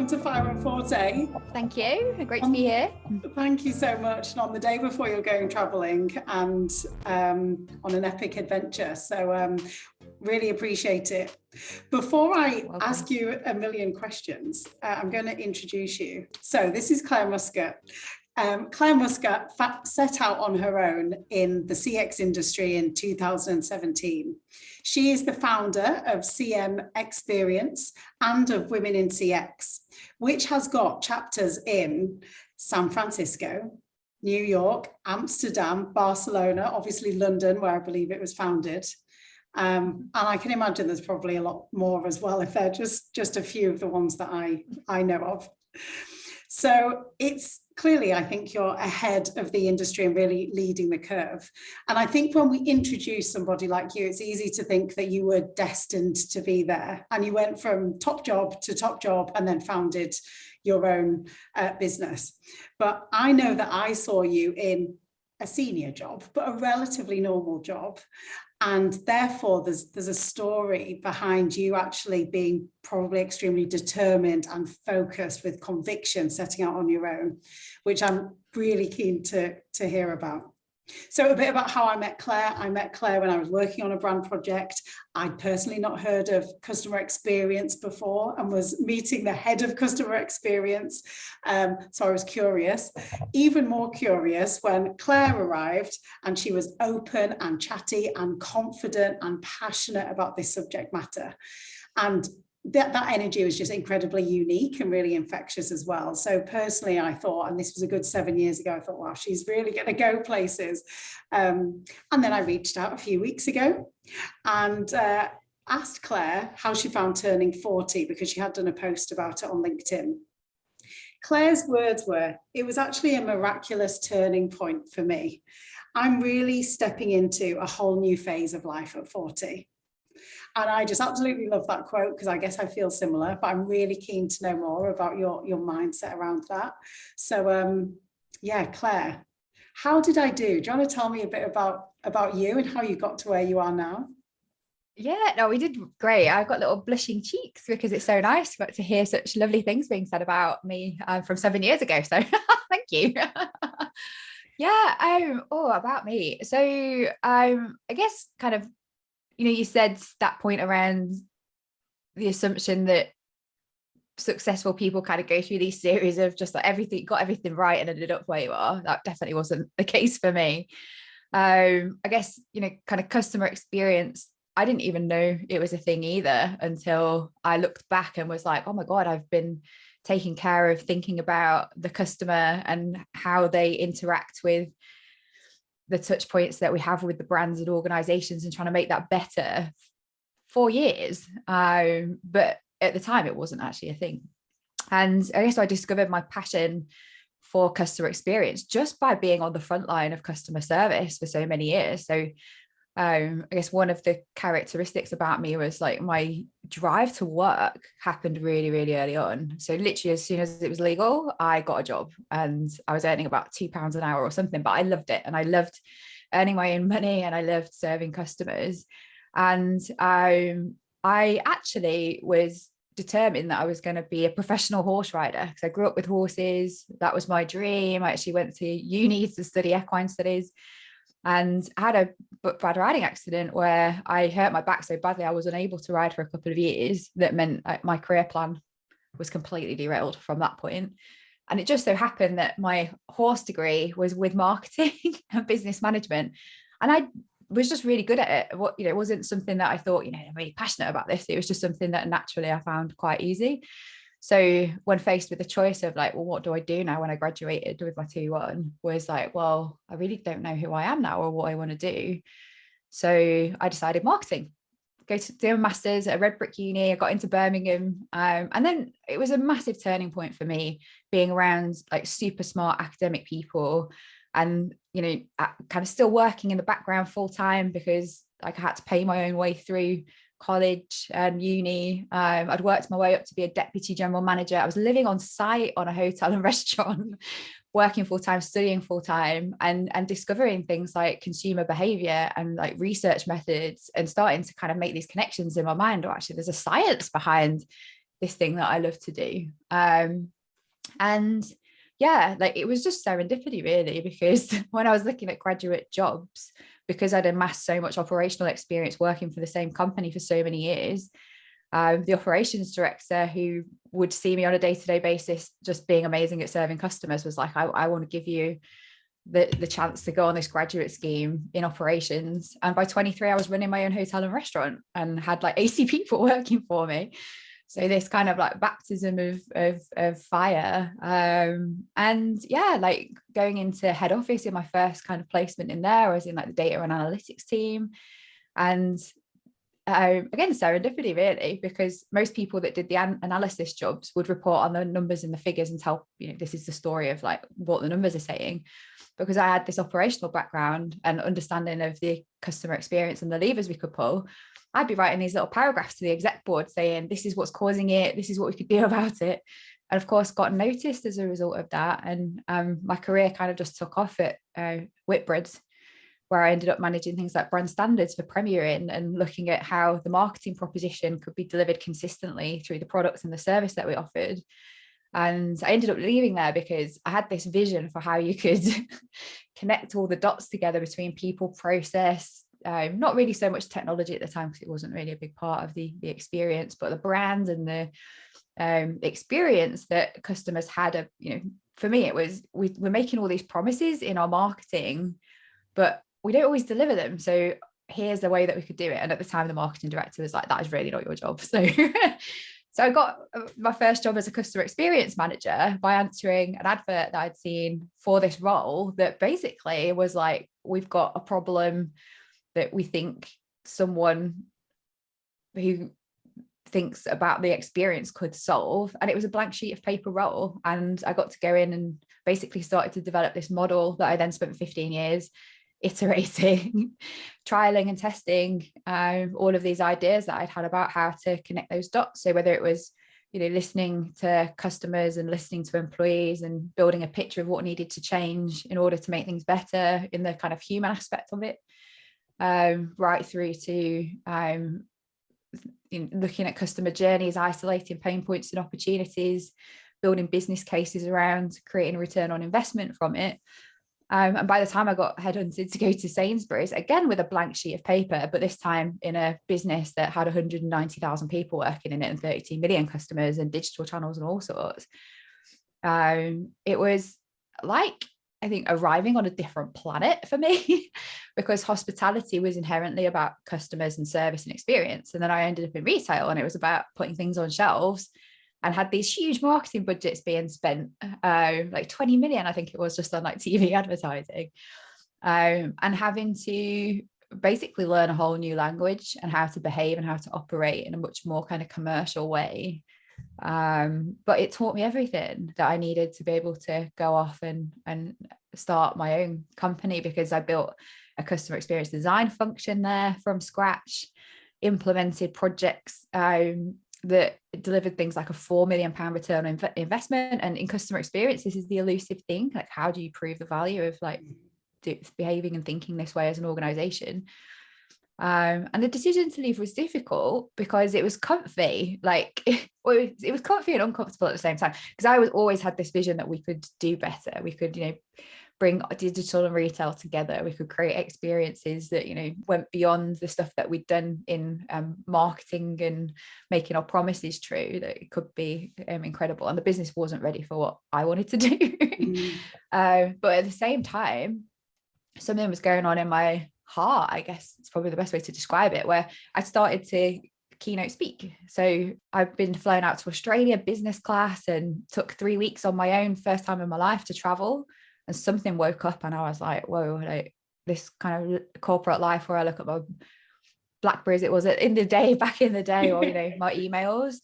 welcome to Fire and Forte. Thank you. Great to be here. Thank you so much. And on the day before you're going traveling and on an epic adventure. So really appreciate it. Before I ask you a million questions, I'm going to introduce you. So this is Clare Muscutt. Clare Muscutt set out on her own in the CX industry in 2017. She is the founder of CM Experience and of Women in CX, which has got chapters in San Francisco, New York, Amsterdam, Barcelona, obviously London, where I believe it was founded. And I can imagine there's probably a lot more as well, if they're just a few of the ones that I know of. So it's clearly, I think you're ahead of the industry and really leading the curve. And I think when we introduce somebody like you, it's easy to think that you were destined to be there. And you went from top job to top job and then founded your own business. But I know that I saw you in a senior job, but a relatively normal job. And therefore, there's a story behind you actually being probably extremely determined and focused with conviction, setting out on your own, which I'm really keen to hear about. So a bit about how I met Clare. I met Clare when I was working on a brand project. I'd personally not heard of customer experience before and was meeting the head of customer experience. So I was curious, even more curious when Clare arrived and she was open and chatty and confident and passionate about this subject matter. And that energy was just incredibly unique and really infectious as well. So personally, I thought, and this was a good 7 years ago, I thought, wow, she's really going to go places. And then I reached out a few weeks ago and asked Clare how she found turning 40, because she had done a post about it on LinkedIn. Clare's words were, it was actually a miraculous turning point for me. I'm really stepping into a whole new phase of life at 40. And I just absolutely love that quote, because I guess I feel similar, but I'm really keen to know more about your mindset around that. So yeah, Clare, how did I do? Do you want to tell me a bit about you and how you got to where you are now? Yeah, no, we did great. I've got little blushing cheeks because it's so nice to hear such lovely things being said about me from 7 years ago. So thank you. Yeah, about me. So I guess kind of, you said that point around the assumption that successful people kind of go through these series of just like got everything right and ended up where you are. That definitely wasn't the case for me. I guess, kind of customer experience, I didn't even know it was a thing either until I looked back and was like, oh my God, I've been taking care of thinking about the customer and how they interact with the touch points that we have with the brands and organizations and trying to make that better for years. But at the time, it wasn't actually a thing. And I guess I discovered my passion for customer experience just by being on the front line of customer service for so many years. So I guess one of the characteristics about me was like my drive to work happened really, really early on. So literally as soon as it was legal, I got a job and I was earning about £2 an hour or something, but I loved it. And I loved earning my own money and I loved serving customers. And I actually was determined that I was going to be a professional horse rider because I grew up with horses. That was my dream. I actually went to uni to study equine studies. And I had a bad riding accident where I hurt my back so badly I was unable to ride for a couple of years. That meant my career plan was completely derailed from that point. And it just so happened that my horse degree was with marketing and business management. And I was just really good at it. It wasn't something that I thought, I'm really passionate about this. It was just something that naturally I found quite easy. So when faced with the choice of like, well, what do I do now when I graduated with my 2-1, was like, well, I really don't know who I am now or what I want to do. So I decided marketing, go to do a master's at Red Brick Uni. I got into Birmingham. And then it was a massive turning point for me being around like super smart academic people and, kind of still working in the background full time because like I had to pay my own way through college and uni. I'd worked my way up to be a deputy general manager. I was living on site on a hotel and restaurant, working full-time, studying full-time, and discovering things like consumer behavior and like research methods and starting to kind of make these connections in my mind. Or actually there's a science behind this thing that I love to do. And yeah, like it was just serendipity really, because when I was looking at graduate jobs, because I'd amassed so much operational experience working for the same company for so many years, the operations director, who would see me on a day-to-day basis just being amazing at serving customers, was like, I want to give you the chance to go on this graduate scheme in operations. And by 23, I was running my own hotel and restaurant and had like 80 people working for me. So this kind of like baptism of fire. And yeah, like going into head office in my first kind of placement in there, I was in like the data and analytics team. And again, serendipity really, because most people that did the analysis jobs would report on the numbers and the figures and tell, this is the story of like what the numbers are saying. Because I had this operational background and understanding of the customer experience and the levers we could pull, I'd be writing these little paragraphs to the exec board saying, this is what's causing it, this is what we could do about it. And of course, got noticed as a result of that. And my career kind of just took off at Whitbread, where I ended up managing things like brand standards for premiering and looking at how the marketing proposition could be delivered consistently through the products and the service that we offered. And I ended up leaving there because I had this vision for how you could connect all the dots together between people, process, not really so much technology at the time because it wasn't really a big part of the experience, but the brand and the experience that customers had. For me, it was we're making all these promises in our marketing, but we don't always deliver them. So here's the way that we could do it. And at the time, the marketing director was like, that is really not your job. So I got my first job as a customer experience manager by answering an advert that I'd seen for this role that basically was like, we've got a problem that we think someone who thinks about the experience could solve. And it was a blank sheet of paper role. And I got to go in and basically started to develop this model that I then spent 15 years iterating, trialing and testing all of these ideas that I'd had about how to connect those dots. So whether it was, listening to customers and listening to employees and building a picture of what needed to change in order to make things better in the kind of human aspect of it, right through to looking at customer journeys, isolating pain points and opportunities, building business cases around creating a return on investment from it. And by the time I got headhunted to go to Sainsbury's, again with a blank sheet of paper, but this time in a business that had 190,000 people working in it and 32 million customers and digital channels and all sorts, it was like, I think, arriving on a different planet for me because hospitality was inherently about customers and service and experience. And then I ended up in retail and it was about putting things on shelves, and had these huge marketing budgets being spent, like 20 million, I think it was, just on like TV advertising, and having to basically learn a whole new language and how to behave and how to operate in a much more kind of commercial way. But it taught me everything that I needed to be able to go off and start my own company, because I built a customer experience design function there from scratch, implemented projects that delivered things like a £4 million return on investment. And in customer experience, this is the elusive thing. Like, how do you prove the value of like behaving and thinking this way as an organization? And the decision to leave was difficult because it was comfy, like it was comfy and uncomfortable at the same time, because I always had this vision that we could do better. We could, bring digital and retail together. We could create experiences that, went beyond the stuff that we'd done in marketing and making our promises true, that it could be incredible. And the business wasn't ready for what I wanted to do. But at the same time, something was going on in my heart, I guess it's probably the best way to describe it, where I started to keynote speak. So I've been flown out to Australia business class and took 3 weeks on my own, first time in my life, to travel. And something woke up and I was like, whoa, like this kind of corporate life where I look at my Blackberries, it was back in the day, or, my emails,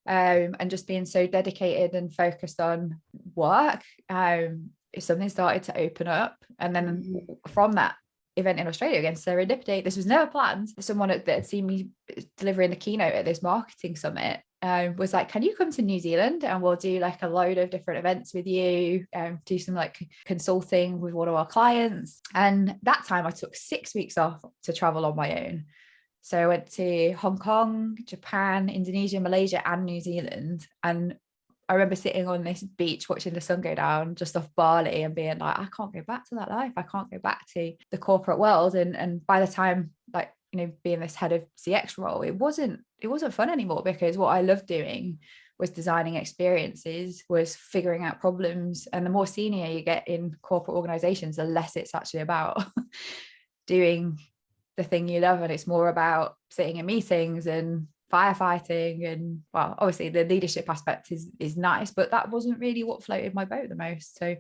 and just being so dedicated and focused on work, something started to open up. And then from that event in Australia, again, serendipity, this was never planned. Someone that had seen me delivering the keynote at this marketing summit was like, can you come to New Zealand and we'll do like a load of different events with you, do some like consulting with one of our clients. And that time I took 6 weeks off to travel on my own. So I went to Hong Kong, Japan, Indonesia, Malaysia, and New Zealand. And I remember sitting on this beach watching the sun go down just off Bali and being like, I can't go back to that life. I can't go back to the corporate world. And by the time, like, being this head of CX role, it wasn't fun anymore, because what I loved doing was designing experiences, was figuring out problems. And the more senior you get in corporate organizations, the less it's actually about doing the thing you love, and it's more about sitting in meetings and firefighting. And well, obviously the leadership aspect is nice, but that wasn't really what floated my boat the most. So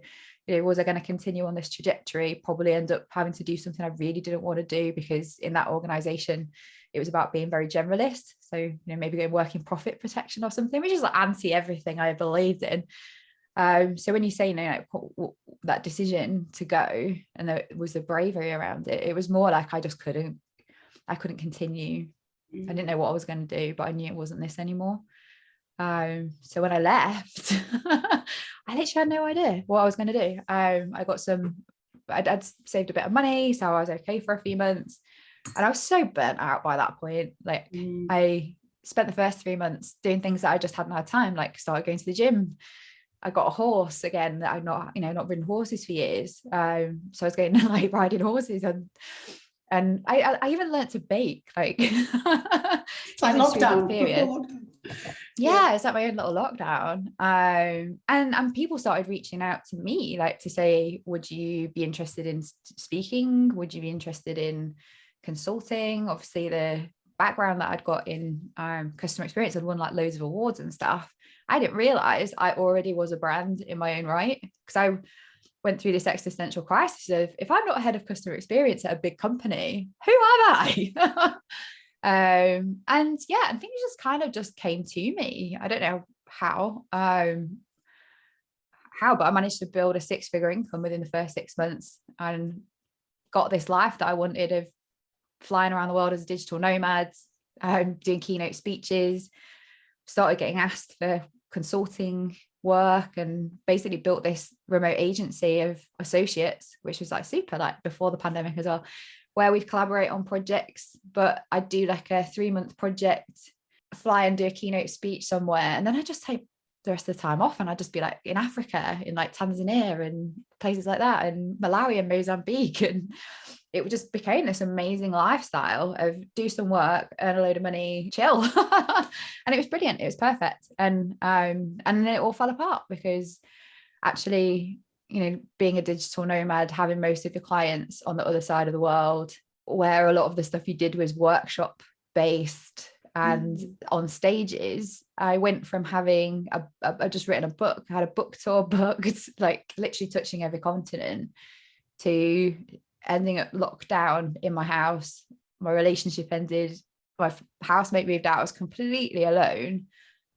was I going to continue on this trajectory, probably end up having to do something I really didn't want to do, because in that organization it was about being very generalist. So maybe going work in profit protection or something, which is like anti everything I believed in. So when you say that decision to go, and there was the bravery around it, it was more like I couldn't continue. I didn't know what I was going to do, but I knew it wasn't this anymore. So when I left, I literally had no idea what I was going to do. I'd saved a bit of money, so I was okay for a few months, and I was so burnt out by that point. Like I spent the first 3 months doing things that I just hadn't had time, like started going to the gym. I got a horse again that I'd not ridden horses for years. So I was going like riding horses, and I even learned to bake, like it's like lockdown. Yeah, it's like my own little lockdown. And people started reaching out to me, like to say, would you be interested in speaking? Would you be interested in consulting? Obviously the background that I'd got in customer experience, I'd won like loads of awards and stuff. I didn't realize I already was a brand in my own right, because I went through this existential crisis of, if I'm not head of customer experience at a big company, who am I? And things just kind of just came to me. I don't know how, but I managed to build a 6-figure income within the first 6 months, and got this life that I wanted, of flying around the world as a digital nomad, doing keynote speeches, started getting asked for consulting work, and basically built this remote agency of associates, which was like super, like before the pandemic as well, where we'd collaborate on projects. But I'd do like a 3-month project, fly and do a keynote speech somewhere, and then I'd just take the rest of the time off, and I'd just be like in Africa, in like Tanzania and places like that, and Malawi and Mozambique. And it just became this amazing lifestyle of do some work, earn a load of money, chill. And it was brilliant. It was perfect. And then it all fell apart, because actually, being a digital nomad, having most of your clients on the other side of the world, where a lot of the stuff you did was workshop based and on stages, I went from having I've just written a book, I had a book tour booked, like literally touching every continent, to ending up locked down in my house. My relationship ended, my housemate moved out, I was completely alone,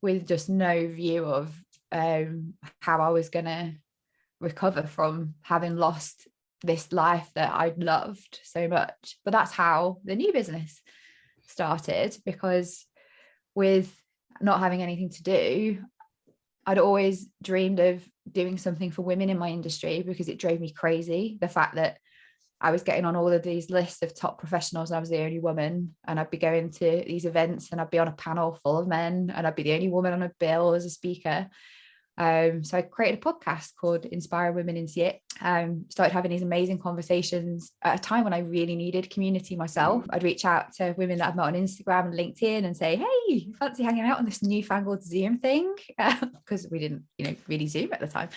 with just no view of how I was gonna recover from having lost this life that I'd loved so much. But that's how the new business started, because with not having anything to do, I'd always dreamed of doing something for women in my industry, because it drove me crazy, the fact that I was getting on all of these lists of top professionals and I was the only woman, and I'd be going to these events and I'd be on a panel full of men and I'd be the only woman on a bill as a speaker. So I created a podcast called Inspire Women in CX. Started having these amazing conversations at a time when I really needed community myself. I'd reach out to women that I've met on Instagram and LinkedIn and say, hey, fancy hanging out on this newfangled Zoom thing? Because we didn't, really Zoom at the time.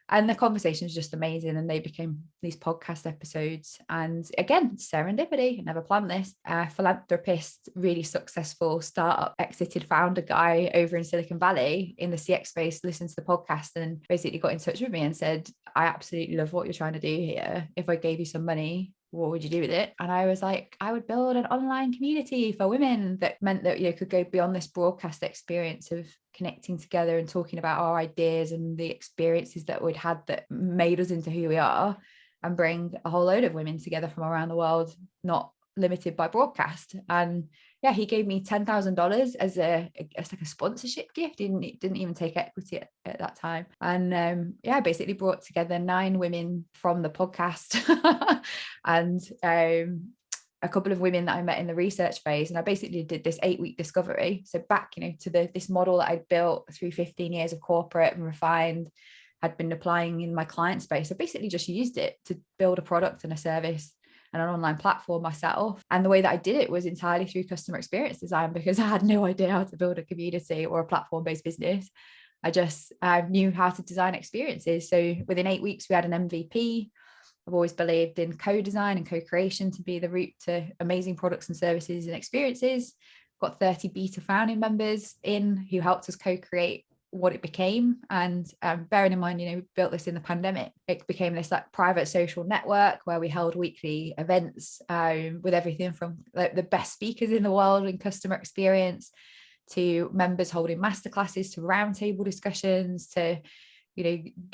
And the conversation was just amazing, and they became these podcast episodes. And again, serendipity, I never planned this. A philanthropist, really successful startup exited founder guy over in Silicon Valley in the CX space listened to the podcast and basically got in touch with me and said, I absolutely love what you're trying to do here. If I gave you some money, what would you do with it? And I was like, I would build an online community for women that meant that you could go beyond this broadcast experience of connecting together and talking about our ideas and the experiences that we'd had that made us into who we are, and bring a whole load of women together from around the world, not limited by broadcast. And yeah, he gave me $10,000 as like a sponsorship gift. He didn't even take equity at that time. And I basically brought together 9 women from the podcast and a couple of women that I met in the research phase, and I basically did this 8-week discovery. So back, to this model that I'd built through 15 years of corporate and refined, had been applying in my client space. I basically just used it to build a product and a service and an online platform myself. And the way that I did it was entirely through customer experience design, because I had no idea how to build a community or a platform-based business. I knew how to design experiences. So within 8 weeks, we had an MVP. I've always believed in co-design and co-creation to be the route to amazing products and services and experiences. Got 30 beta founding members in who helped us co-create what it became. And bearing in mind, we built this in the pandemic. It became this like private social network where we held weekly events with everything from the best speakers in the world in customer experience, to members holding masterclasses, to roundtable discussions, to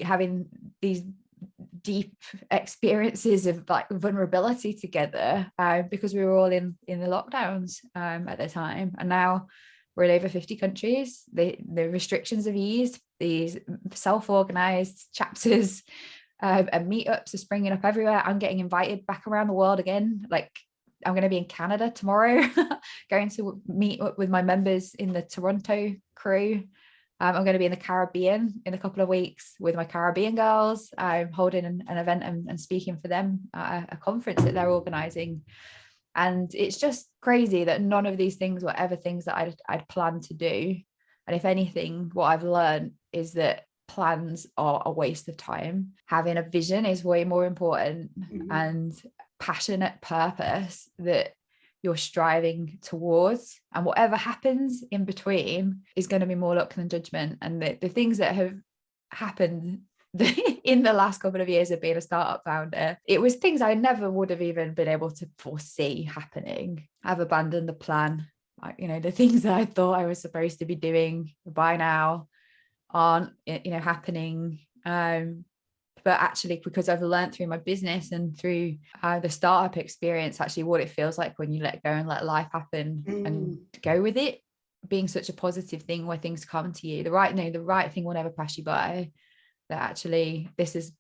having these deep experiences of like vulnerability together, because we were all in the lockdowns at the time. And now we're in over 50 countries. The restrictions have eased. These self-organized chapters and meetups are springing up everywhere. I'm getting invited back around the world again. Like, I'm going to be in Canada tomorrow, going to meet up with my members in the Toronto crew. I'm going to be in the Caribbean in a couple of weeks with my Caribbean girls. I'm holding an event and speaking for them at a conference that they're organizing. And it's just crazy that none of these things were ever things that I'd planned to do. And if anything, what I've learned is that plans are a waste of time. Having a vision is way more important, and passionate purpose that you're striving towards, and whatever happens in between is going to be more luck than judgment. And the things that have happened in the last couple of years of being a startup founder, it was things I never would have even been able to foresee happening. I've abandoned the plan. The things that I thought I was supposed to be doing by now aren't happening. But actually, because I've learned through my business and through the startup experience, actually what it feels like when you let go and let life happen and go with it, being such a positive thing where things come to you. The right thing will never pass you by. That actually this has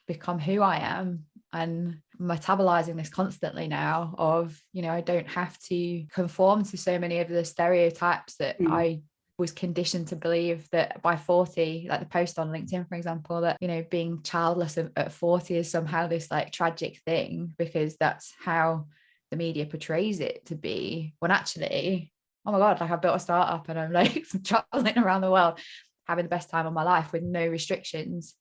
become who I am, and metabolizing this constantly now of, I don't have to conform to so many of the stereotypes that I was conditioned to believe, that by 40, like the post on LinkedIn, for example, that, being childless at 40 is somehow this like tragic thing, because that's how the media portrays it to be, when actually, oh my God, like I've built a startup and I'm like traveling around the world, having the best time of my life with no restrictions,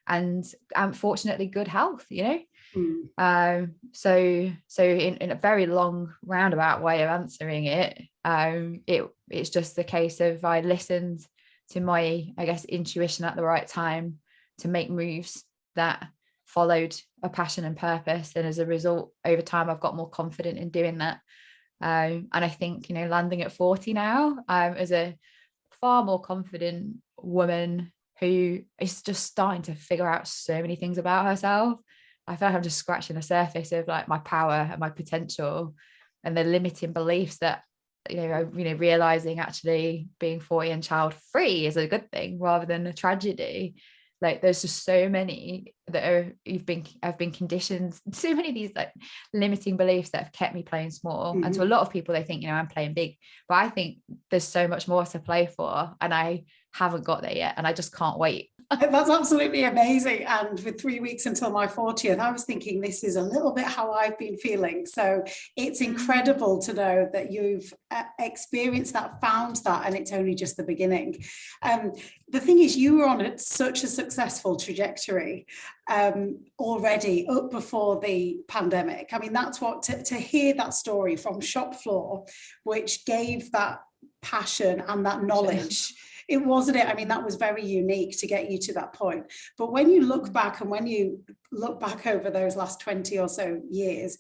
and fortunately good health, So in a very long roundabout way of answering it, it's just the case of I listened to my, I guess, intuition at the right time to make moves that followed a passion and purpose, and as a result, over time, I've got more confident in doing that. And I think, landing at 40 now, as a far more confident woman who is just starting to figure out so many things about herself. I feel like I'm just scratching the surface of like my power and my potential, and the limiting beliefs that, realizing actually being 40 and child free is a good thing rather than a tragedy. Like there's just so many that I've been conditioned, so many of these like limiting beliefs that have kept me playing small. And to a lot of people, they think, I'm playing big, but I think there's so much more to play for, and I haven't got there yet, and I just can't wait. That's absolutely amazing. And with 3 weeks until my 40th, I was thinking this is a little bit how I've been feeling. So it's incredible to know that you've experienced that, found that, and it's only just the beginning. The thing is, you were on such a successful trajectory already up before the pandemic. I mean, that's what, to hear that story from shop floor, which gave that passion and that knowledge. It wasn't it. I mean, that was very unique to get you to that point. But when you look back, and when you look back over those last 20 or so years,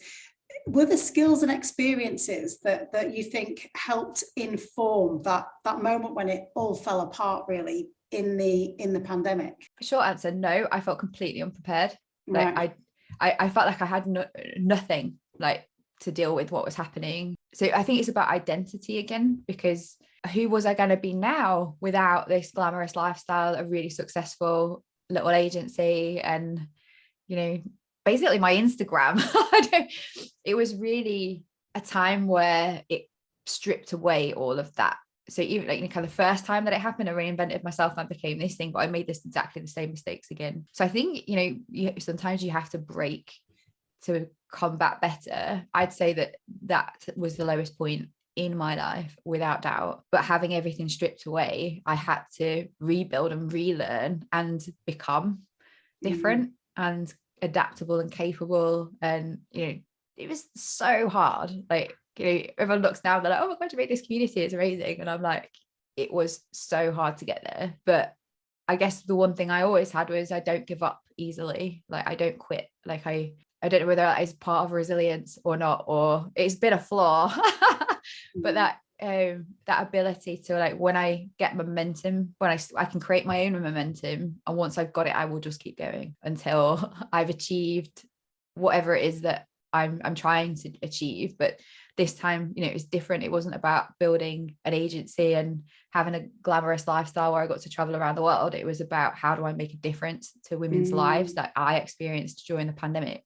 were the skills and experiences that you think helped inform that moment when it all fell apart, really, in the pandemic? Short answer, no. I felt completely unprepared. Right. Like I felt like I had nothing like to deal with what was happening. So I think it's about identity again, because who was I going to be now without this glamorous lifestyle, a really successful little agency, and basically my Instagram. It was really a time where it stripped away all of that. So even like, kind of the first time that it happened, I reinvented myself and I became this thing, but I made exactly the same mistakes again. So I think, sometimes you have to break to combat better. I'd say that was the lowest point in my life, without doubt. But having everything stripped away, I had to rebuild and relearn and become different and adaptable and capable. And, it was so hard. Like, everyone looks now, they're like, oh my God, you made this community, it's amazing. And I'm like, it was so hard to get there. But I guess the one thing I always had was I don't give up easily. Like, I don't quit. Like, I don't know whether that is part of resilience or not, or it's been a flaw, but that ability to, like, when I get momentum, when I can create my own momentum, and once I've got it, I will just keep going until I've achieved whatever it is that I'm trying to achieve. But this time, it was different. It wasn't about building an agency and having a glamorous lifestyle where I got to travel around the world. It was about, how do I make a difference to women's lives that I experienced during the pandemic.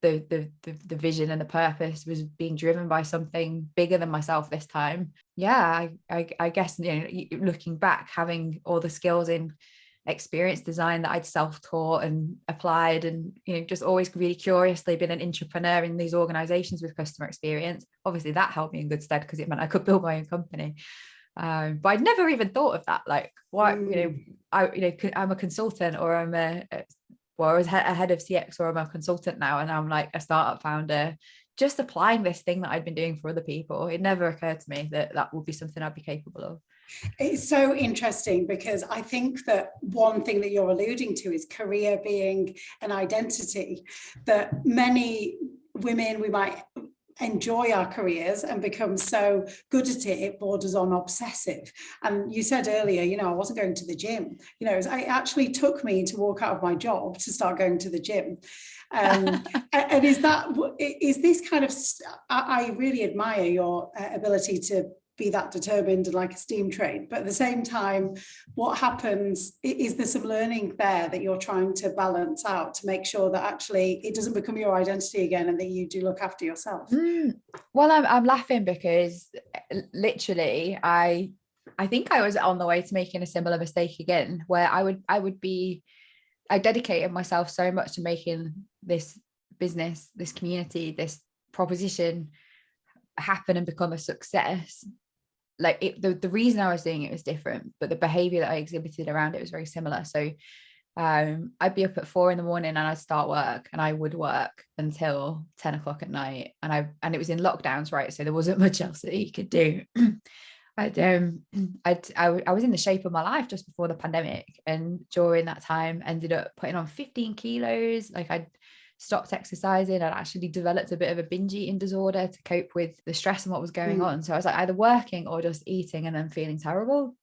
The vision and the purpose was being driven by something bigger than myself this time. Yeah, I guess, looking back, having all the skills in experience design that I'd self-taught and applied, and just always really curiously been an entrepreneur in these organizations with customer experience. Obviously that held me in good stead because it meant I could build my own company. But I'd never even thought of that. Like, why, I'm a consultant, or I'm I was a head of CX, or I'm a consultant now, and I'm like a startup founder, just applying this thing that I'd been doing for other people. It never occurred to me that would be something I'd be capable of. It's so interesting, because I think that one thing that you're alluding to is career being an identity, that many women, we might enjoy our careers and become so good at it, it borders on obsessive. And you said earlier, I wasn't going to the gym. It actually took me to walk out of my job to start going to the gym. And is this kind of, I really admire your ability to be that determined and like a steam train, but at the same time, what happens, is there some learning there that you're trying to balance out to make sure that actually it doesn't become your identity again, and that you do look after yourself? Well, I'm laughing because literally I think I was on the way to making a similar mistake again, where I dedicated myself so much to making this business, this community, this proposition happen and become a success. Like, the reason I was doing it was different, but the behavior that I exhibited around it was very similar. So I'd be up at 4 a.m. and I'd start work, and I would work until 10 o'clock at night. And it was in lockdowns, right? So there wasn't much else that you could do. I was in the shape of my life just before the pandemic, and during that time ended up putting on 15 kilos. Like, I'd stopped exercising. I'd actually developed a bit of a binge eating disorder to cope with the stress and what was going on. So I was like either working or just eating and then feeling terrible.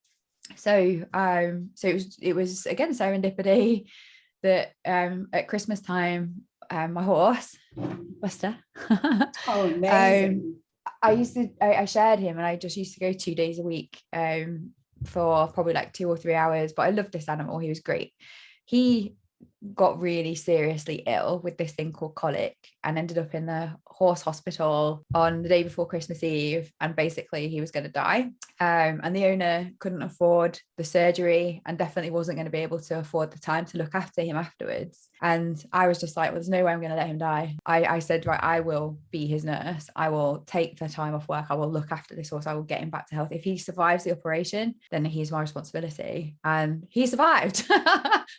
So it was again serendipity that at Christmas time, my horse Buster, oh, amazing. I shared him, and I just used to go 2 days a week for probably like 2 or 3 hours. But I loved this animal. He was great. He got really seriously ill with this thing called colic and ended up in the horse hospital on the day before Christmas Eve, and basically he was going to die, and the owner couldn't afford the surgery and definitely wasn't going to be able to afford the time to look after him afterwards. And I was just like, well, there's no way I'm going to let him die. I said, right, I will be his nurse. I will take the time off work. I will look after this horse. I will get him back to health. If he survives the operation, then he's my responsibility. And he survived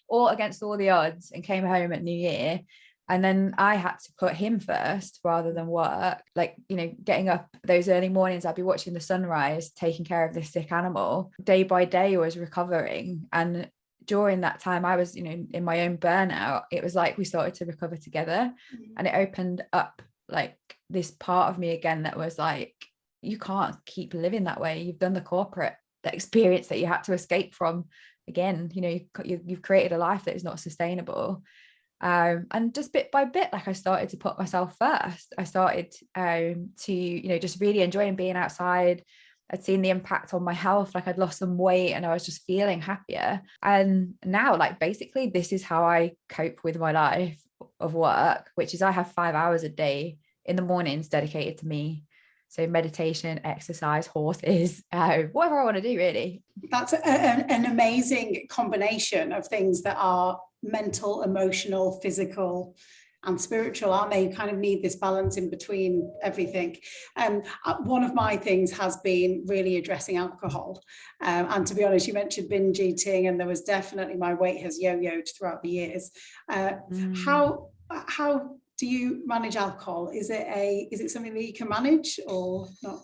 all against all the odds and came home at New Year. And then I had to put him first rather than work. Like, getting up those early mornings, I'd be watching the sunrise, taking care of this sick animal. Day by day, I was recovering. And during that time, I was, in my own burnout. It was like we started to recover together, and it opened up like this part of me again that was like, you can't keep living that way. You've done the experience that you had to escape from. Again, you've created a life that is not sustainable. And just bit by bit, like, I started to put myself first. I started to, just really enjoying being outside. I'd seen the impact on my health. Like, I'd lost some weight and I was just feeling happier. And now, like, basically this is how I cope with my life of work, which is I have 5 hours a day in the mornings dedicated to me. So meditation, exercise, horses, whatever I want to do, really. That's an amazing combination of things that are mental, emotional, physical, and spiritual, aren't they? You kind of need this balance in between everything. One of my things has been really addressing alcohol. And to be honest, you mentioned binge eating, and there was definitely, my weight has yo-yoed throughout the years. How do you manage alcohol? Is it something that you can manage or not?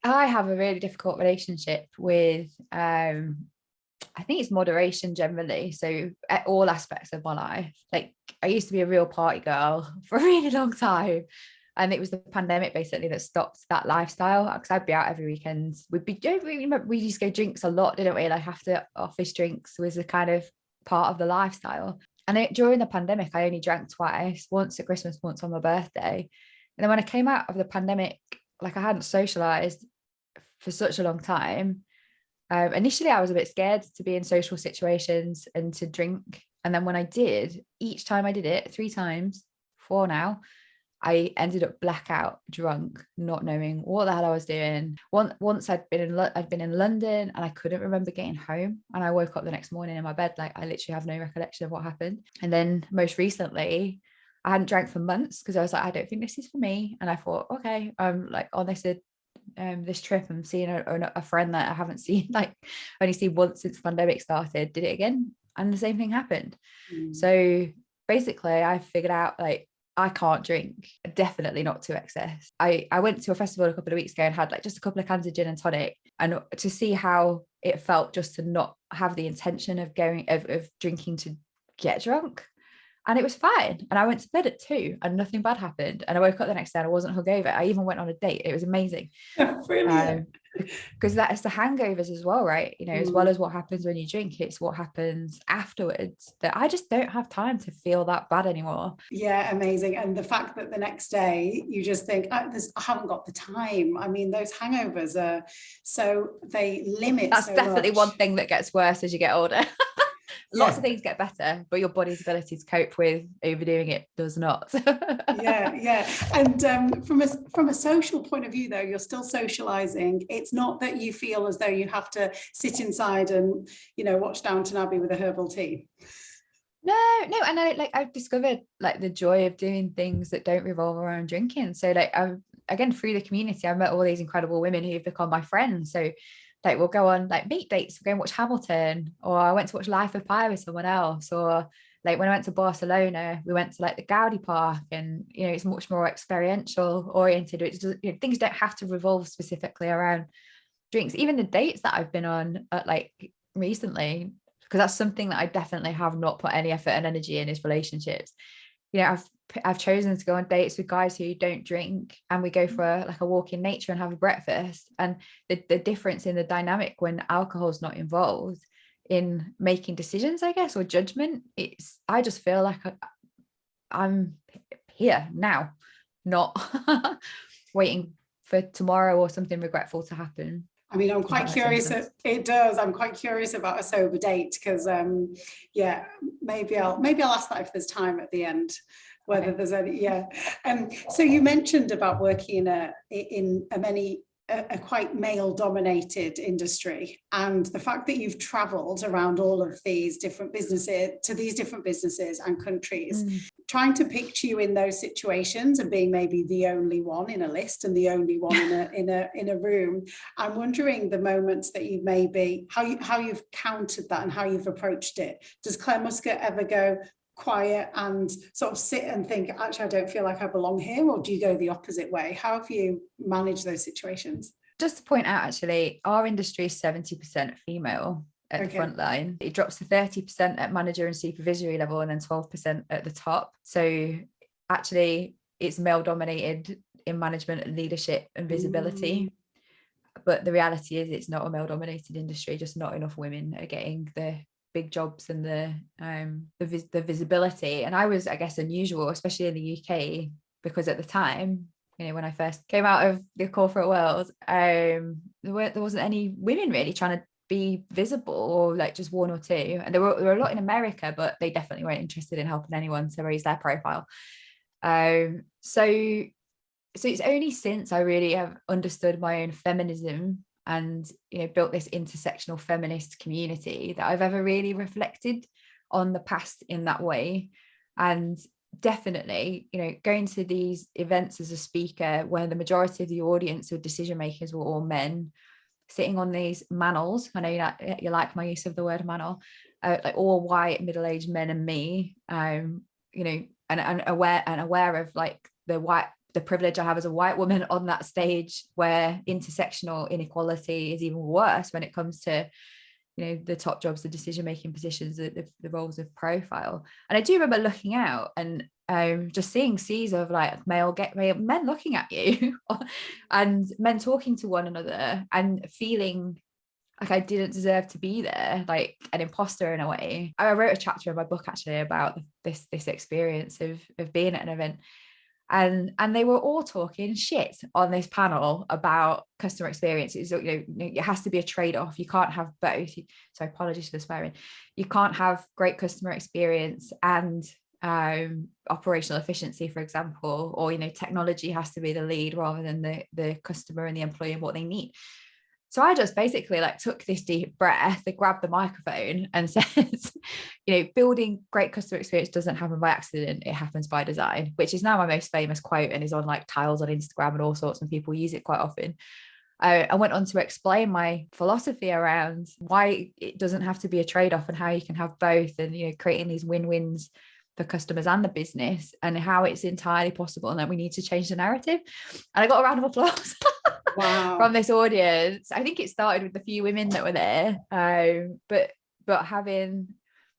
I have a really difficult relationship with I think it's moderation generally. So at all aspects of my life, like I used to be a real party girl for a really long time. And it was the pandemic basically that stopped that lifestyle, because I'd be out every weekend. We used to go drinks a lot, didn't we? Like after office drinks was a kind of part of the lifestyle. And during the pandemic, I only drank twice, once at Christmas, once on my birthday. And then when I came out of the pandemic, like I hadn't socialized for such a long time. Initially, I was a bit scared to be in social situations and to drink. And then when I did, each time I did it, 3 times, 4 now, I ended up blackout drunk, not knowing what the hell I was doing. Once I'd been in London and I couldn't remember getting home. And I woke up the next morning in my bed, like I literally have no recollection of what happened. And then most recently, I hadn't drank for months because I was like, I don't think this is for me. And I thought, okay, I'm like on this trip, I'm seeing a friend that I haven't seen, like only seen once since the pandemic started, did it again, and the same thing happened. So basically I figured out, like, I can't drink, definitely not to excess. I went to a festival a couple of weeks ago and had like just a couple of cans of gin and tonic, and to see how it felt just to not have the intention of drinking to get drunk. And it was fine. And I went to bed at 2 and nothing bad happened. And I woke up the next day and I wasn't hungover. I even went on a date. It was amazing. Brilliant. Because that's the hangovers as well, right? You know, as well as what happens when you drink, it's what happens afterwards, that I just don't have time to feel that bad anymore. Yeah, amazing. And the fact that the next day you just think, I haven't got the time. I mean, those hangovers are they limit. That's definitely one thing that gets worse as you get older. Lots of things get better, but your body's ability to cope with overdoing it does not. yeah. And from a social point of view, though, you're still socializing. It's not that you feel as though you have to sit inside and, watch Downton Abbey with a herbal tea. No, and I've discovered like the joy of doing things that don't revolve around drinking. So like again, through the community, I've met all these incredible women who've become my friends. So like we'll go on like meet dates, we'll go and watch Hamilton, or I went to watch Life of Pi with someone else, or like when I went to Barcelona, we went to like the Gaudi Park, and it's much more experiential oriented. It's just, things don't have to revolve specifically around drinks. Even the dates that I've been on like recently, because that's something that I definitely have not put any effort and energy in, is relationships. I've chosen to go on dates with guys who don't drink, and we go for a walk in nature and have a breakfast. And the difference in the dynamic when alcohol is not involved in making decisions, I guess, or judgment, I just feel like I'm here now, not waiting for tomorrow or something regretful to happen. I mean, I'm quite curious. It does. I'm quite curious about a sober date, because maybe I'll ask that if there's time at the end, whether there's any. So you mentioned about working in a quite male-dominated industry, and the fact that you've travelled around all of these different businesses and countries. Trying to picture you in those situations and being maybe the only one in a list and the only one in a room. I'm wondering the moments that you maybe how you've countered that and how you've approached it. Does Clare Muscutt ever go quiet and sort of sit and think, actually, I don't feel like I belong here? Or do you go the opposite way? How have you managed those situations? Just to point out, actually, our industry is 70% female at the front line. It drops to 30% at manager and supervisory level, and then 12% at the top. So actually it's male dominated in management and leadership and visibility. But the reality is it's not a male dominated industry, just not enough women are getting the big jobs and the visibility. And I was, I guess, unusual, especially in the UK, because at the time, when I first came out of the corporate world, there wasn't any women really trying to be visible, or like just 1 or 2. And there were a lot in America, but they definitely weren't interested in helping anyone to raise their profile. So so it's only since I really have understood my own feminism and, you know, built this intersectional feminist community that I've ever really reflected on the past in that way. And definitely, you know, going to these events as a speaker where the majority of the audience or decision makers were all men, sitting on these manels. I know you like my use of the word manel, like all white middle-aged men and me, you know, and aware of like the privilege I have as a white woman on that stage, where intersectional inequality is even worse when it comes to, you know, the top jobs, the decision-making positions, the roles of profile. And I do remember looking out and just seeing seas of like male men looking at you and men talking to one another and feeling like I didn't deserve to be there, like an imposter in a way. I wrote a chapter in my book actually about this experience of being at an event. And they were all talking shit on this panel about customer experiences. You know, it has to be a trade-off. You can't have both. So apologies for the swearing. You can't have great customer experience and operational efficiency, for example, or, you know, technology has to be the lead rather than the customer and the employee and what they need. So I just basically like took this deep breath, I grabbed the microphone and said, you know, building great customer experience doesn't happen by accident, it happens by design, which is now my most famous quote and is on like tiles on Instagram and all sorts, and people use it quite often. I went on to explain my philosophy around why it doesn't have to be a trade-off and how you can have both, and, you know, creating these win-wins for customers and the business, and how it's entirely possible and that we need to change the narrative. And I got a round of applause. Wow. From this audience. I think it started with the few women that were there, but having,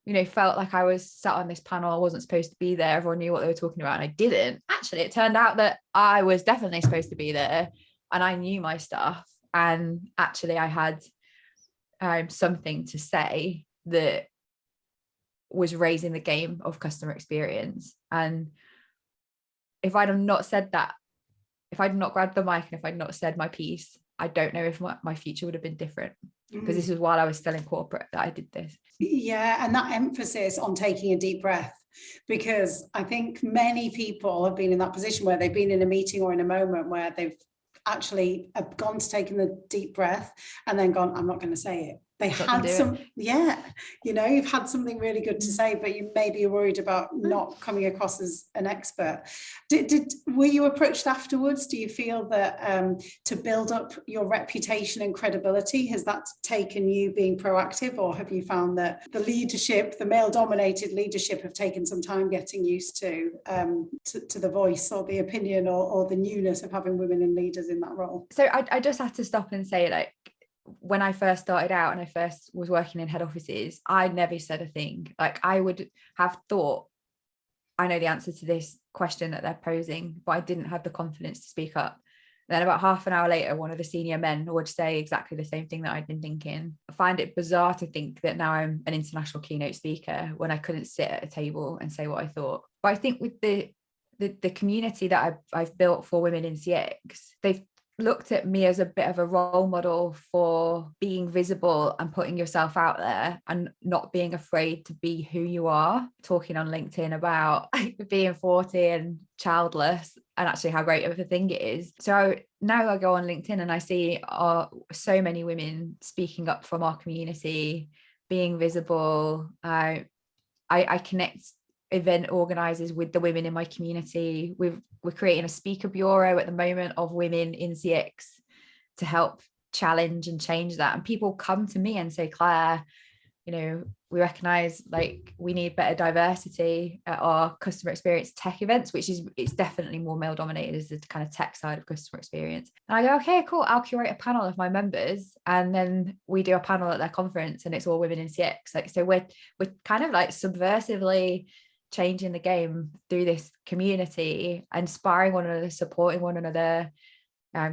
you know, felt like I was sat on this panel, I wasn't supposed to be there, everyone knew what they were talking about and I didn't. Actually, it turned out that I was definitely supposed to be there and I knew my stuff, and actually I had something to say that was raising the game of customer experience. And if I'd have not said that, if I'd not grabbed the mic and if I'd not said my piece, I don't know if my future would have been different, because this is while I was still in corporate that I did this. Yeah, and that emphasis on taking a deep breath, because I think many people have been in that position where they've been in a meeting or in a moment where they've actually gone to taking the deep breath and then gone, I'm not going to say it. They had some, yeah, you know, you've had something really good to say, but you maybe are worried about not coming across as an expert. Were you approached afterwards? Do you feel that to build up your reputation and credibility, has that taken you being proactive, or have you found that the leadership, the male-dominated leadership, have taken some time getting used to the voice or the opinion or the newness of having women and leaders in that role? So I just have to stop and say, like, when I first started out and I first was working in head offices, I never said a thing. Like, I would have thought, I know the answer to this question that they're posing, but I didn't have the confidence to speak up. Then about half an hour later, one of the senior men would say exactly the same thing that I'd been thinking. I find it bizarre to think that now I'm an international keynote speaker when I couldn't sit at a table and say what I thought. But I think with the community that I've built for women in CX, they've looked at me as a bit of a role model for being visible and putting yourself out there and not being afraid to be who you are. Talking on LinkedIn about being 40 and childless and actually how great of a thing it is. So now I go on LinkedIn and I see so many women speaking up from our community, being visible. I connect event organizers with the women in my community. We're creating a speaker bureau at the moment of women in CX to help challenge and change that. And people come to me and say, Claire, you know, we recognize like we need better diversity at our customer experience tech events, which is, it's definitely more male dominated as the kind of tech side of customer experience. And I go, okay, cool, I'll curate a panel of my members, and then we do a panel at their conference and it's all women in CX. Like, so we're kind of like subversively changing the game through this community, inspiring one another, supporting one another,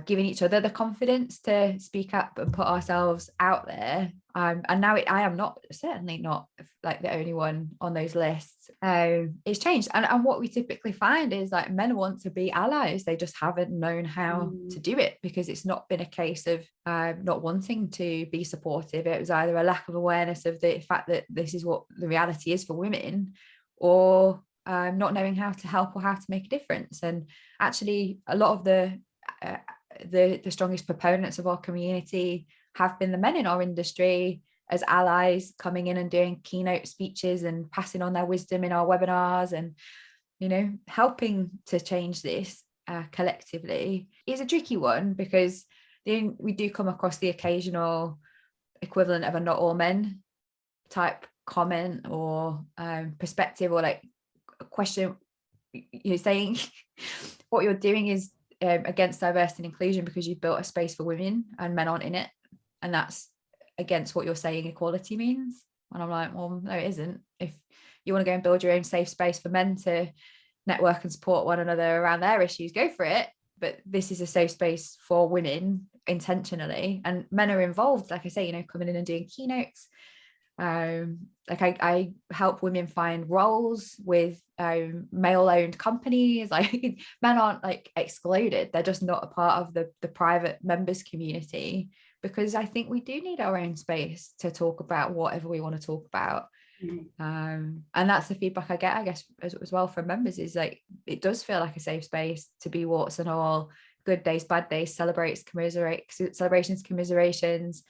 giving each other the confidence to speak up and put ourselves out there. And now I am certainly not like the only one on those lists. It's changed. And what we typically find is like men want to be allies. They just haven't known how to do it, because it's not been a case of not wanting to be supportive. It was either a lack of awareness of the fact that this is what the reality is for women, or not knowing how to help or how to make a difference. And actually a lot of the strongest proponents of our community have been the men in our industry, as allies, coming in and doing keynote speeches and passing on their wisdom in our webinars, and helping to change this collectively. Is a tricky one, because then we do come across the occasional equivalent of a not all men type comment or perspective, or like a question, saying what you're doing is against diversity and inclusion because you've built a space for women and men aren't in it, and that's against what you're saying equality means. And I'm like, well, no, it isn't. If you want to go and build your own safe space for men to network and support one another around their issues, go for it. But this is a safe space for women intentionally, and men are involved, like I say, coming in and doing keynotes. Like I help women find roles with male-owned companies. Like, men aren't like excluded, they're just not a part of the private members community, because I think we do need our own space to talk about whatever we want to talk about. And that's the feedback I get, I guess, as well from members, is like, it does feel like a safe space to be warts and all, good days, bad days, celebrations, commiserations,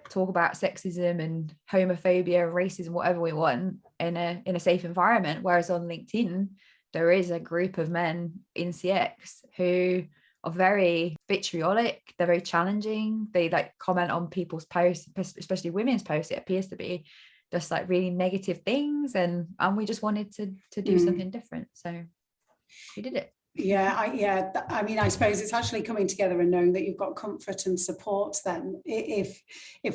talk about sexism and homophobia, racism, whatever we want in a safe environment. Whereas on LinkedIn, there is a group of men in CX who are very vitriolic, they're very challenging, they like comment on people's posts, especially women's posts. It appears to be just like really negative things, and we just wanted to do something different, so we did it. I mean, I suppose it's actually coming together and knowing that you've got comfort and support then. If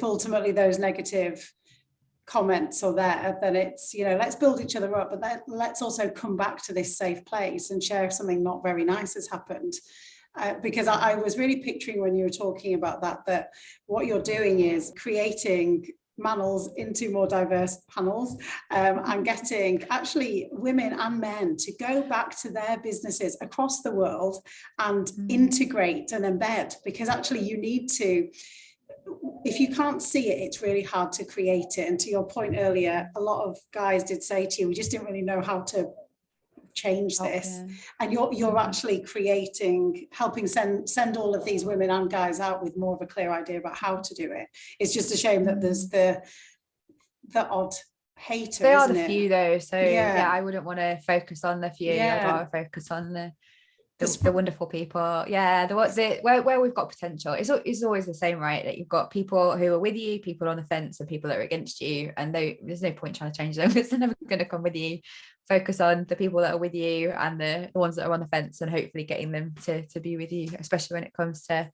ultimately those negative comments are there, then it's, let's build each other up, but then let's also come back to this safe place and share something not very nice has happened. Because I was really picturing when you were talking about that what you're doing is creating panels into more diverse panels, and getting actually women and men to go back to their businesses across the world and integrate and embed, because actually you need to, if you can't see it, it's really hard to create it. And to your point earlier, a lot of guys did say to you, we just didn't really know how to change this. And you're actually helping send all of these women and guys out with more of a clear idea about how to do it. It's just a shame that there's the odd hater. They are the few though, so I wouldn't want to focus on the few. I'd rather focus on the wonderful people, where we've got potential. It's always the same, right? That you've got people who are with you, people on the fence, and people that are against you, and there's no point trying to change them because they're never going to come with you. Focus on the people that are with you and the ones that are on the fence, and hopefully getting them to be with you, especially when it comes to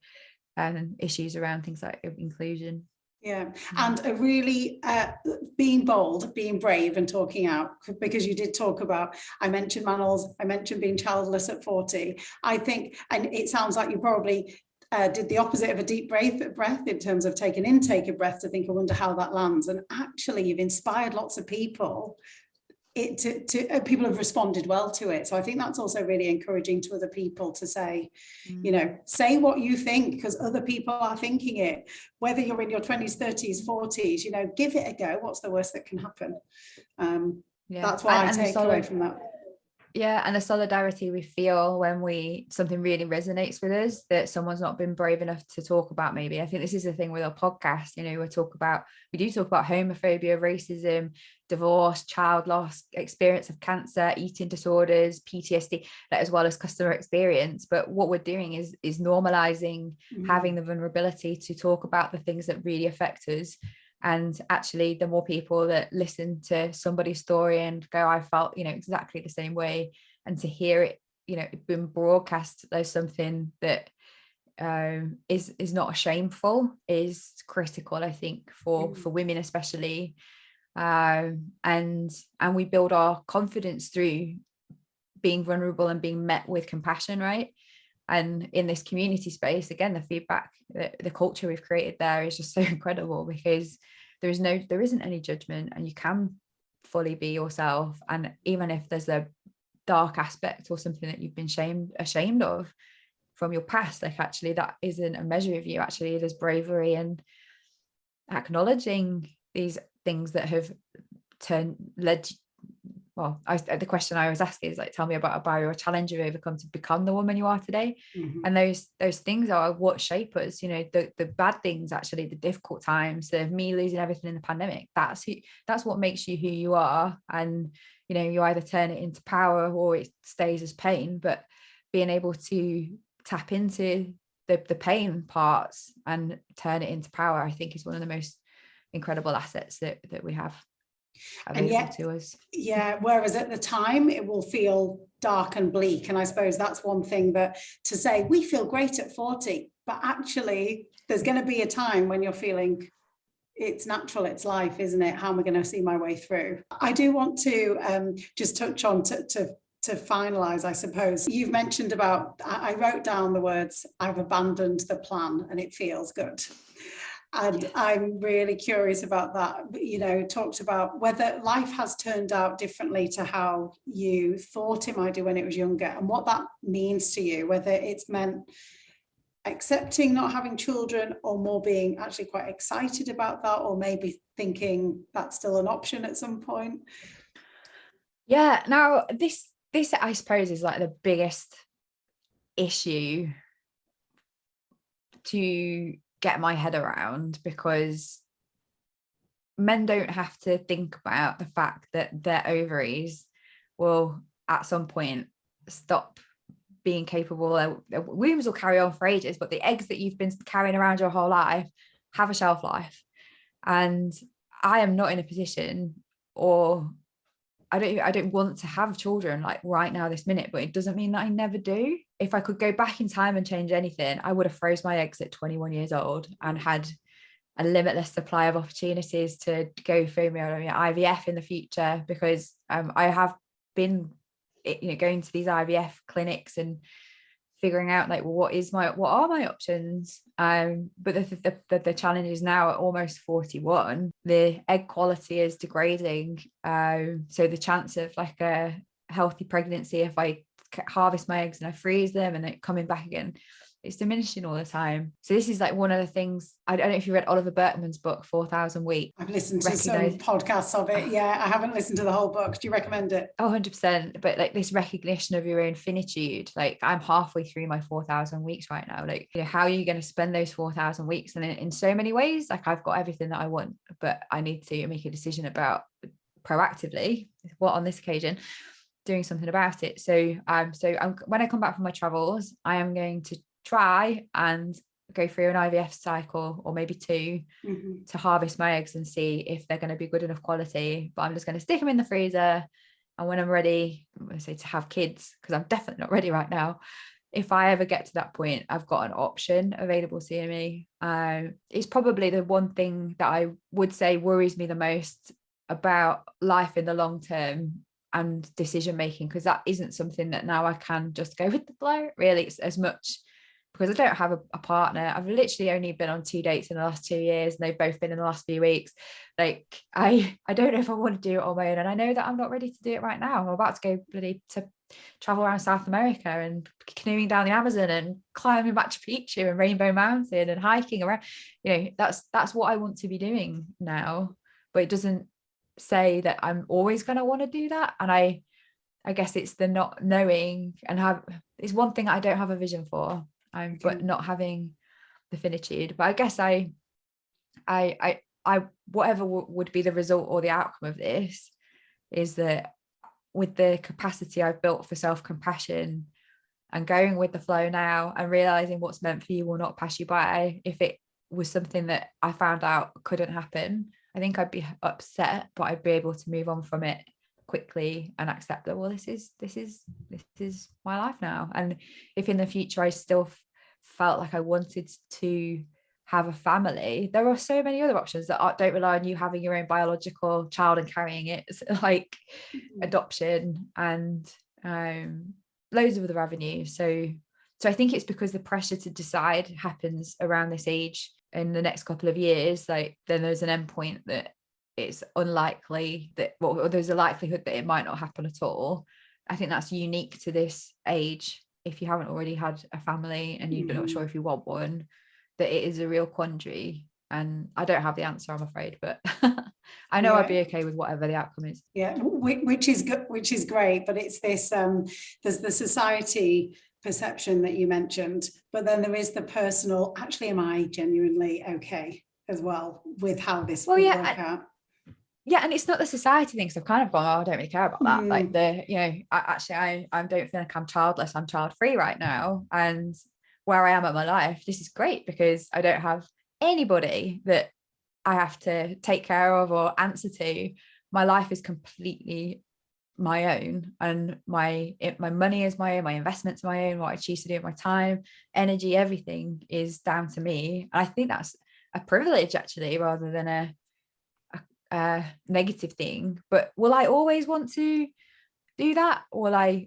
issues around things like inclusion. And a really being bold, being brave and talking out, because you did talk about, I mentioned Manals, I mentioned being childless at 40. I think, and it sounds like you probably did the opposite of a deep breath in terms of take an intake of breath to think, I wonder how that lands. And actually you've inspired lots of people. People have responded well to it. So I think that's also really encouraging to other people to say, say what you think, because other people are thinking it, whether you're in your 20s, 30s, 40s, give it a go. What's the worst that can happen? That's why I take away from that. And the solidarity we feel when something really resonates with us that someone's not been brave enough to talk about. Maybe I think this is the thing with our podcast, we do talk about homophobia, racism, divorce, child loss, experience of cancer, eating disorders, PTSD, as well as customer experience. But what we're doing is normalizing having the vulnerability to talk about the things that really affect us. And actually, the more people that listen to somebody's story and go, I felt, exactly the same way, and to hear it, being broadcast as something that is not shameful is critical, I think, for women especially. And we build our confidence through being vulnerable and being met with compassion, right? And in this community space, again, the feedback, the culture we've created there is just so incredible, because there isn't any judgment, and you can fully be yourself. And even if there's a dark aspect or something that you've been ashamed of from your past, like actually that isn't a measure of you. Actually, there's bravery and acknowledging these things that have led the question I always ask is like, tell me about a barrier or challenge you've overcome to become the woman you are today. Mm-hmm. And those things are what shape us, you know, the bad things, actually, the difficult times, the me losing everything in the pandemic, that's what makes you who you are. And, you know, you either turn it into power or it stays as pain. But being able to tap into the pain parts and turn it into power, I think, is one of the most incredible assets that we have available to us. Yeah, whereas at the time it will feel dark and bleak. And I suppose that's one thing, that to say we feel great at 40, but actually there's going to be a time when you're feeling it's natural, it's life, isn't it? How am I going to see my way through? I do want to just touch on to finalize, I suppose. You've mentioned about, I wrote down the words, I've abandoned the plan and it feels good. And I'm really curious about that. You know, talked about whether life has turned out differently to how you thought it might do when it was younger, and what that means to you, whether it's meant accepting not having children, or more being actually quite excited about that, or maybe thinking that's still an option at some point. Yeah, now this I suppose is like the biggest issue to get my head around, because men don't have to think about the fact that their ovaries will at some point stop being capable. Wombs will carry on for ages, but the eggs that you've been carrying around your whole life have a shelf life. And I am not in a position, or I don't want to have children like right now, this minute, but it doesn't mean that I never do. If I could go back in time and change anything, I would have froze my eggs at 21 years old and had a limitless supply of opportunities to go through IVF in the future, because I have been, you know, going to these IVF clinics and figuring out like, well, what are my options? But the challenge is now at almost 41, the egg quality is degrading. So the chance of like a healthy pregnancy, if I harvest my eggs and I freeze them and they're coming back again, it's diminishing all the time. So this is like one of the things. I don't know if you read Oliver Burkeman's book 4,000 Weeks. I've listened to some podcasts of it. Yeah, I haven't listened to the whole book. Do you recommend it? Oh, 100%. But like this recognition of your own finitude, like I'm halfway through my 4,000 weeks right now. Like, you know, how are you going to spend those 4,000 weeks? And in so many ways, like I've got everything that I want, but I need to make a decision about proactively, what on this occasion, doing something about it. So when I come back from my travels, I am going to try and go through an IVF cycle, or maybe two, to harvest my eggs and see if they're going to be good enough quality. But I'm just going to stick them in the freezer, and when I'm ready, I'm going to say to have kids, because I'm definitely not ready right now. If I ever get to that point, I've got an option available to me. It's probably the one thing that I would say worries me the most about life in the long term and decision making, because that isn't something that now I can just go with the flow. Really, it's as much because I don't have a partner. I've literally only been on 2 dates in the last 2 years, and they've both been in the last few weeks. Like I don't know if I want to do it on my own, and I know that I'm not ready to do it right now. I'm about to go to travel around South America and canoeing down the Amazon and climbing Machu Picchu and Rainbow Mountain and hiking around. You know, that's what I want to be doing now. But it doesn't say that I'm always going to want to do that. And I guess it's the not knowing, and it's one thing I don't have a vision for. But not having the finitude. But I guess I whatever would be the result or the outcome of this, is that with the capacity I've built for self-compassion and going with the flow now and realizing what's meant for you will not pass you by. If it was something that I found out couldn't happen, I think I'd be upset, but I'd be able to move on from it quickly and accept that, well, this is my life now. And if in the future I still felt like I wanted to have a family, there are so many other options that don't rely on you having your own biological child and carrying it, like adoption and loads of other avenues. So I think it's because the pressure to decide happens around this age. In the next couple of years, like then there's an endpoint that it's unlikely that, well, there's a likelihood that it might not happen at all. I think that's unique to this age. If you haven't already had a family and you're not sure if you want one, that it is a real quandary. And I don't have the answer, I'm afraid, but I know I'd be okay with whatever the outcome is. Yeah, which is good, which is great. But it's this, there's the society perception that you mentioned, but then there is the personal, actually, am I genuinely okay as well with how this will work out? Yeah, and it's not the society thing, so I've kind of gone, oh, I don't really care about that. Like I don't feel like I'm childless, I'm child free right now. And where I am at my life, this is great because I don't have anybody that I have to take care of or answer to. My life is completely my own, and my money is my own, my investments are my own, what I choose to do with my time, energy, everything is down to me. And I think that's a privilege, actually, rather than a negative thing. But will I always want to do that? Will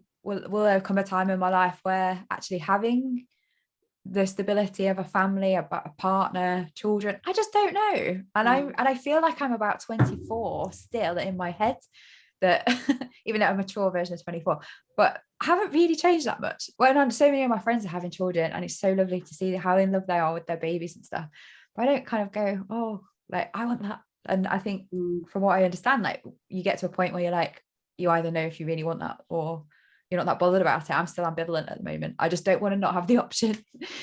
there come a time in my life where actually having the stability of a family, a partner, children, I just don't know. And I feel like I'm about 24 still in my head, that even though I'm a mature version of 24, but I haven't really changed that much. When so many of my friends are having children, and it's so lovely to see how in love they are with their babies and stuff, but I don't kind of go, oh, like I want that. And I think from what I understand, like you get to a point where you're like, you either know if you really want that or you're not that bothered about it. I'm still ambivalent at the moment. I just don't want to not have the option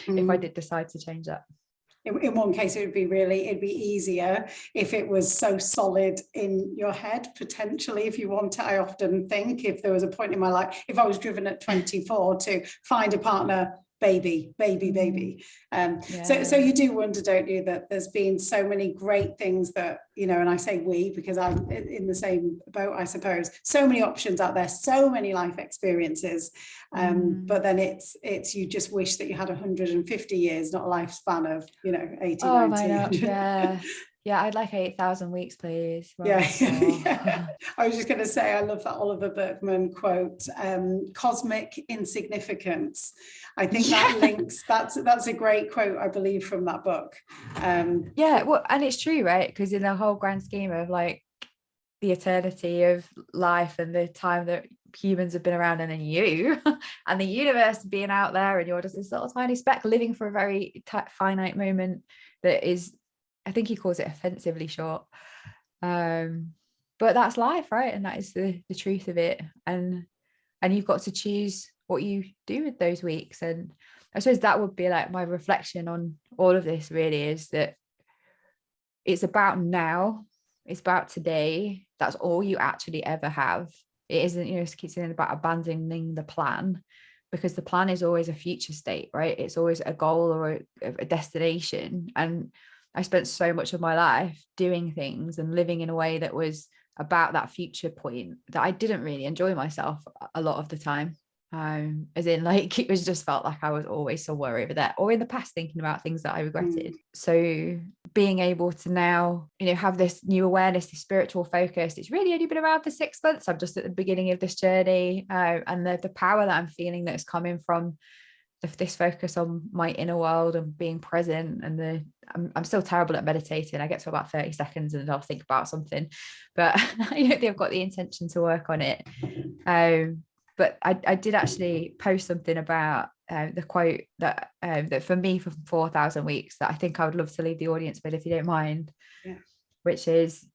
if I did decide to change that. In one case, it'd be easier if it was so solid in your head, potentially, if you want it. I often think if there was a point in my life, if I was driven at 24 to find a partner, baby. So you do wonder, don't you, that there's been so many great things that, and I say we because I'm in the same boat, I suppose, so many options out there, so many life experiences, but then it's you just wish that you had 150 years, not a lifespan of 80, 90. Yeah, I'd like 8,000 weeks, please. Yeah. I was just going to say, I love that Oliver Burkeman quote, cosmic insignificance. I think that links, that's a great quote, I believe, from that book. Well, and it's true, right? Because in the whole grand scheme of like the eternity of life and the time that humans have been around, and then you and the universe being out there, and you're just this little tiny speck living for a very finite moment that is, I think he calls it offensively short. But that's life, right? And that is the truth of it. And you've got to choose what you do with those weeks. And I suppose that would be like my reflection on all of this, really, is that it's about now, it's about today. That's all you actually ever have. It isn't, it keeps saying about abandoning the plan, because the plan is always a future state, right? It's always a goal or a destination. And I spent so much of my life doing things and living in a way that was about that future point that I didn't really enjoy myself a lot of the time. As in, like, it was just felt like I was always somewhere over there or in the past thinking about things that I regretted. So being able to now, have this new awareness, this spiritual focus, it's really only been around for 6 months. I'm just at the beginning of this journey, and the power that I'm feeling that is coming from this focus on my inner world and being present. And I'm still terrible at meditating. I get to about 30 seconds and I'll think about something, but I've got the intention to work on it. But I did actually post something about the quote that for me, for 4,000 weeks, that I think I would love to leave the audience with, if you don't mind, which is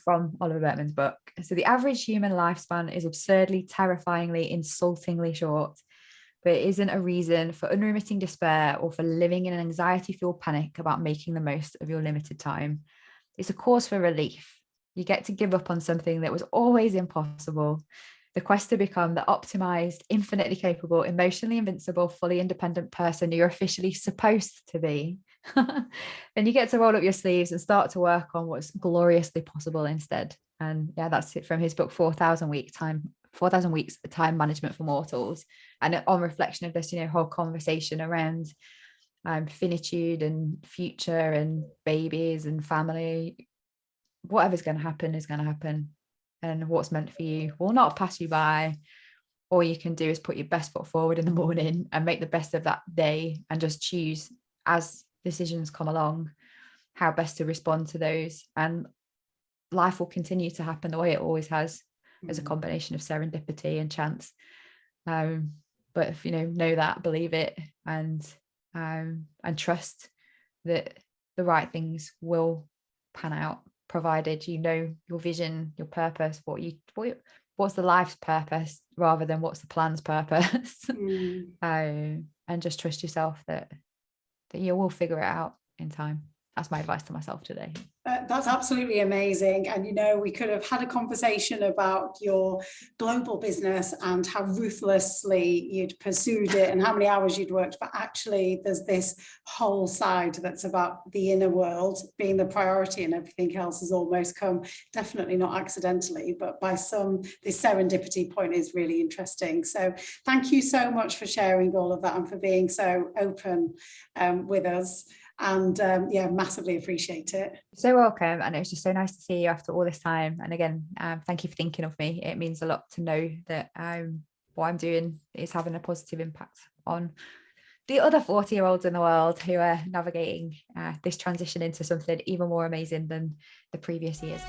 from Oliver Burkeman's book. So the average human lifespan is absurdly, terrifyingly, insultingly short, but it isn't a reason for unremitting despair or for living in an anxiety-fueled panic about making the most of your limited time. It's a cause for relief. You get to give up on something that was always impossible. The quest to become the optimized, infinitely capable, emotionally invincible, fully independent person you're officially supposed to be. Then you get to roll up your sleeves and start to work on what's gloriously possible instead. And that's it from his book, 4,000 Weeks, Time Management for Mortals. And on reflection of this, whole conversation around finitude and future and babies and family, whatever's going to happen is going to happen. And what's meant for you will not pass you by. All you can do is put your best foot forward in the morning and make the best of that day, and just choose, as decisions come along, how best to respond to those. And life will continue to happen the way it always has, as a combination of serendipity and chance. But if know that, believe it, and trust that the right things will pan out provided you know your vision, your purpose, what's the life's purpose rather than what's the plan's purpose. And just trust yourself that you will figure it out in time. That's my advice to myself today. That's absolutely amazing. And, you know, we could have had a conversation about your global business and how ruthlessly you'd pursued it and how many hours you'd worked. But actually, there's this whole side that's about the inner world being the priority, and everything else has almost come, definitely not accidentally, but by some, this serendipity point is really interesting. So thank you so much for sharing all of that and for being so open with us. And yeah, massively appreciate it. So welcome, and it was just so nice to see you after all this time. And again, thank you for thinking of me. It means a lot to know that what I'm doing is having a positive impact on the other 40-year-olds in the world who are navigating this transition into something even more amazing than the previous years.